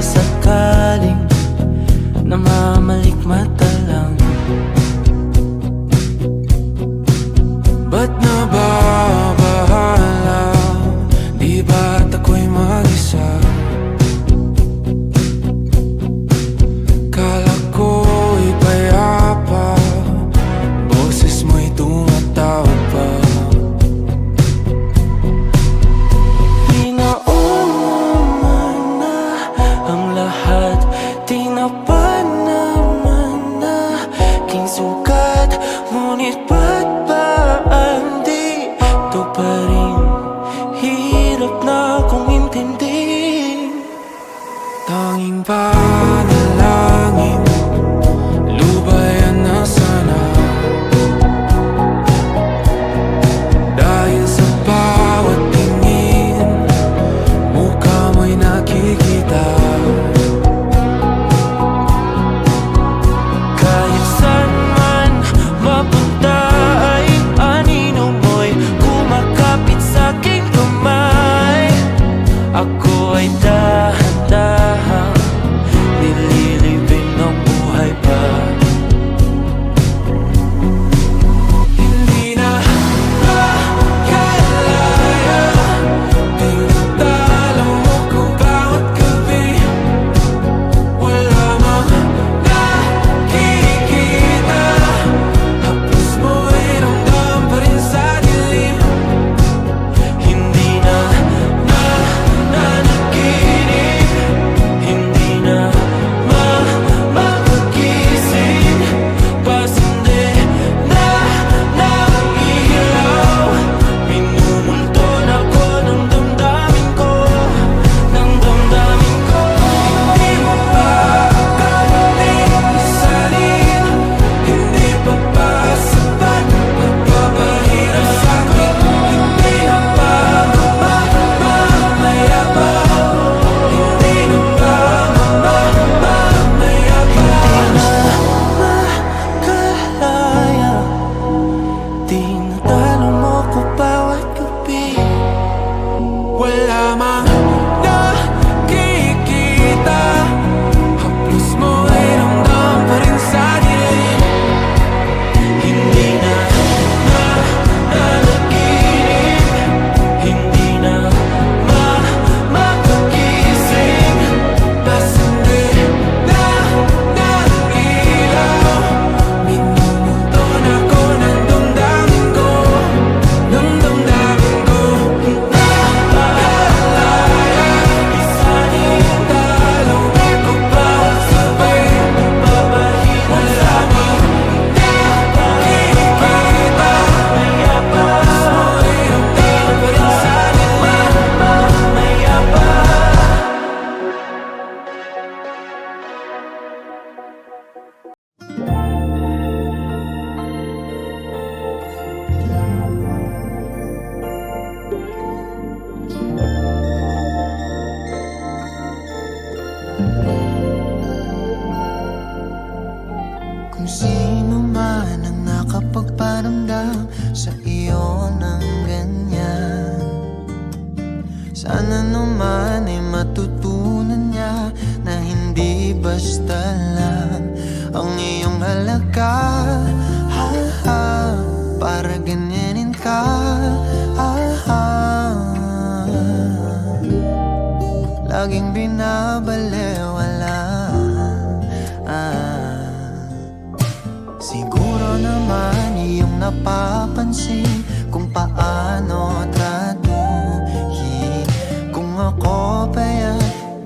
sakaling namamalikmata lang. Ba't nababahala? Di ba't ako'y mag-isa? Kala ko'y payapa, boses mo'y tumatawag pa. Di naman na ang lahat, tinapan naman na king sukat. Ngunit ba't ba ang dito pa rin? Hirap na kong intindihin. Tanging panalangin, lubayan na sana. Dahil sa bawat tingin, mukha mo'y nakikita. Kahit saan man mapunta ay anino mo'y kumakapit sa'king kamay. Ako ay dahan-dahang nililibing ng buhay pa. Hindi na makalaya, tinatalo mo ko bawat gabi. Wala mang nakikita, haplos mo'y ramdam pa rin sa dilim. Hindi na nanaginip, hindi na mapagising. Pasindi na ng ilaw, minumulton ako ng damdamin ko, ng damdamin ko. Hindi mo pa karating isalin, hindi pa ba sapat magpapahirap sa'kin? Hindi na ba mamamaya pa? Hindi na ba mamamaya pa? Makalaya, tinatalo mo ko bawat gabi. Wala mang nakikita, haplos mo ay ramdam pa rin sa dilim. Hindi na nanaginip, hindi na mapagising. Pasindi na ng ilaw, minumulton ako ng damdamin ko, ng damdamin ko. Nakalaya, isahin talong ko pa sabay papahirap sa'kin. Nakikita, haplos mo'y ramdam pa rin sa dilim. Mamaya pa. Kung sino man ang nakapagparamdam sa iyo ng ganyan, sana naman ay matutunan niya na hindi basta lang ang iyong halaga. Para ganyanin ka, laging binabalewala. Siguro naman iyong napapansin kung paano tratuhin. Kung ako pa'y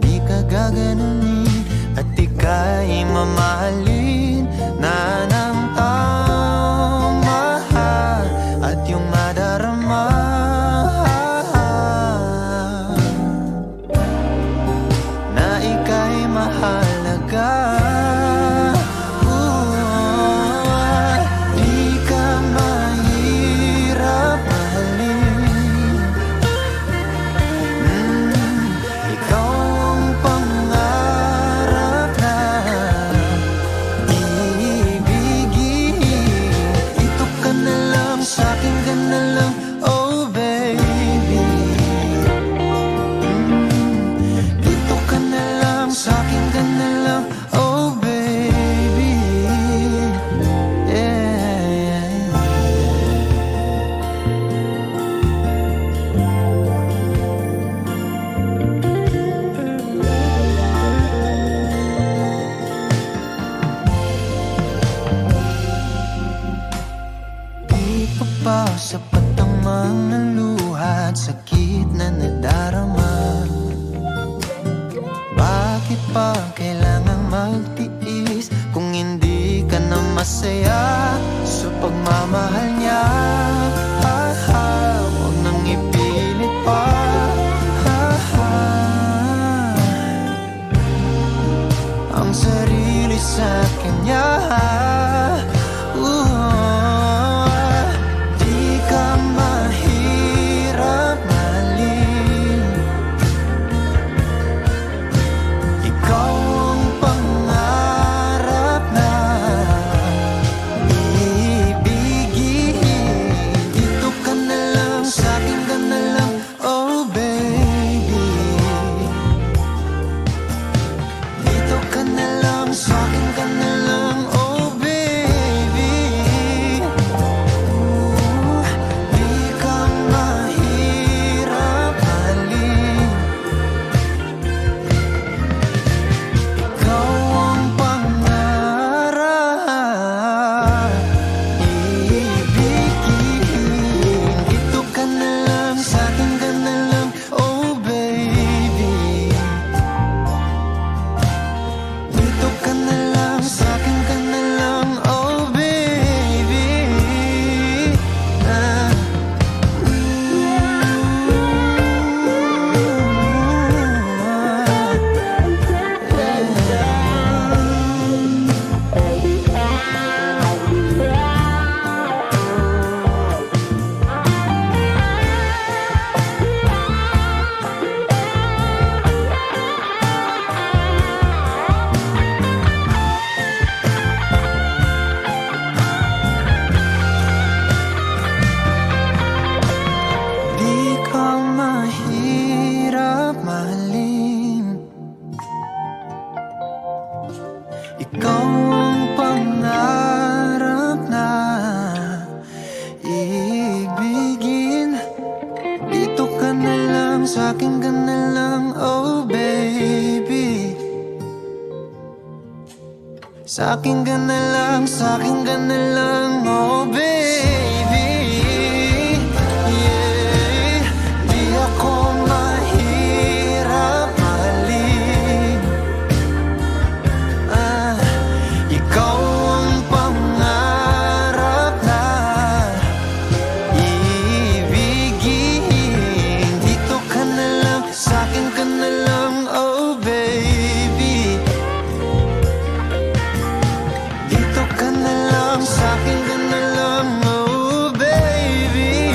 di ka gaganunin at ika'y mamahalin na ng tama at yung madarama na ika'y mahalaga. Di ka mahirap mahalin, sapat ang mga luha at sakit na nadarama. Bakit pa kailangang magtiis kung hindi ka na masaya sa pagmamahal niya? Huwag nang ipilit pa. Ang sarili sa kanya. Di ka mahirap mahalin. Ikaw ang pangarap na iibigin. Dito ka na lang, sa'kin ka na lang, oh baby. Dito ka na lang, sa'kin ka na lang, oh baby. Di ka mahirap mahalin. Ikaw ang pangarap iibigin. Dito ka na lang, sa'kin ka na lang, oh baby. Dito ka na lang, sa'kin ka na lang, oh baby. Di ka mahirap mahalin. Ikaw ang pangarap na iibigin. Dito ka na lang, sa'kin ka na lang, oh baby. Sa'kin ka na lang, sa'kin ka na lang, oh baby. Yeah. Di ako mahirap mahalin. Ikaw ang pangarap na iibigin. Dito ka na lang, sa'kin ka na lang, oh baby. Dito ka na lang, sa'kin ka na lang, oh baby.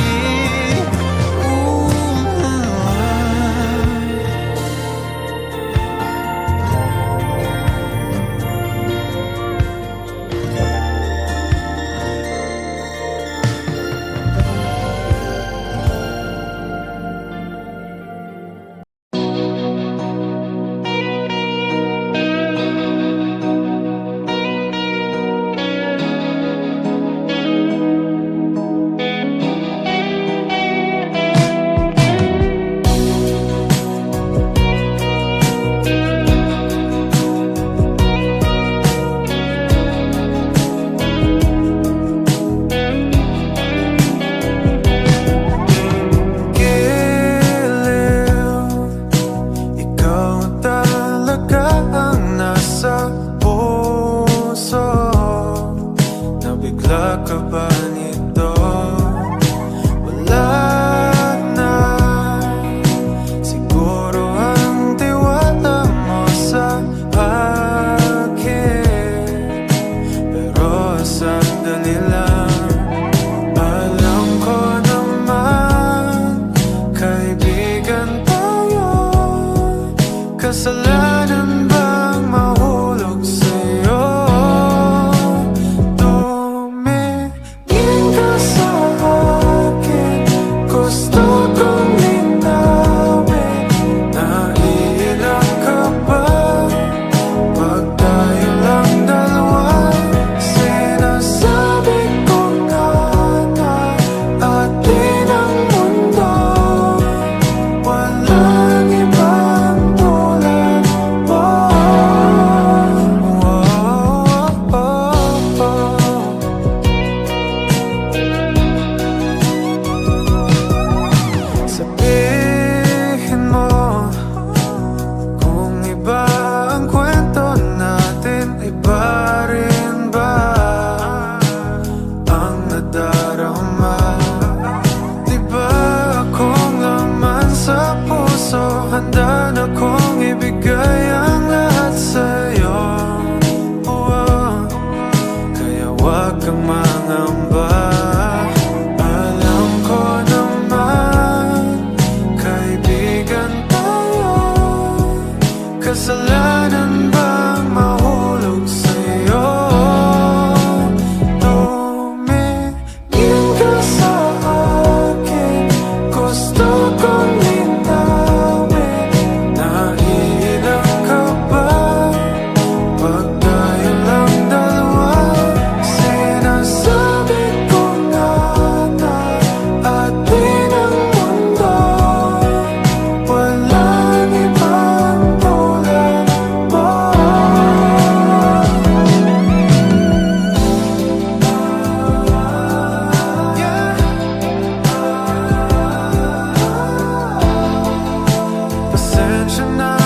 Kasalanan bang mahulog sa'yo? Tumingin ka sa akin, gusto kong linawin. Naiilang ka ba pag tayo lang dalawa? Sinasabi ko nga na atin ang mundo. Walang ibang tulad mo. puso, handa na kong ibigay ang lahat sa'yo. Kaya huwag kang mangamba. Alam ko naman, kaibigan tayo. Kasalanan bang mahulog sa'yo? Tumingin ka sa akin, gusto kong linawin. Naiilang ka ba pag tayo lang dalawa? Sinasabi ko na atin ang mundo, walang ibang tulad mo. Pasensya na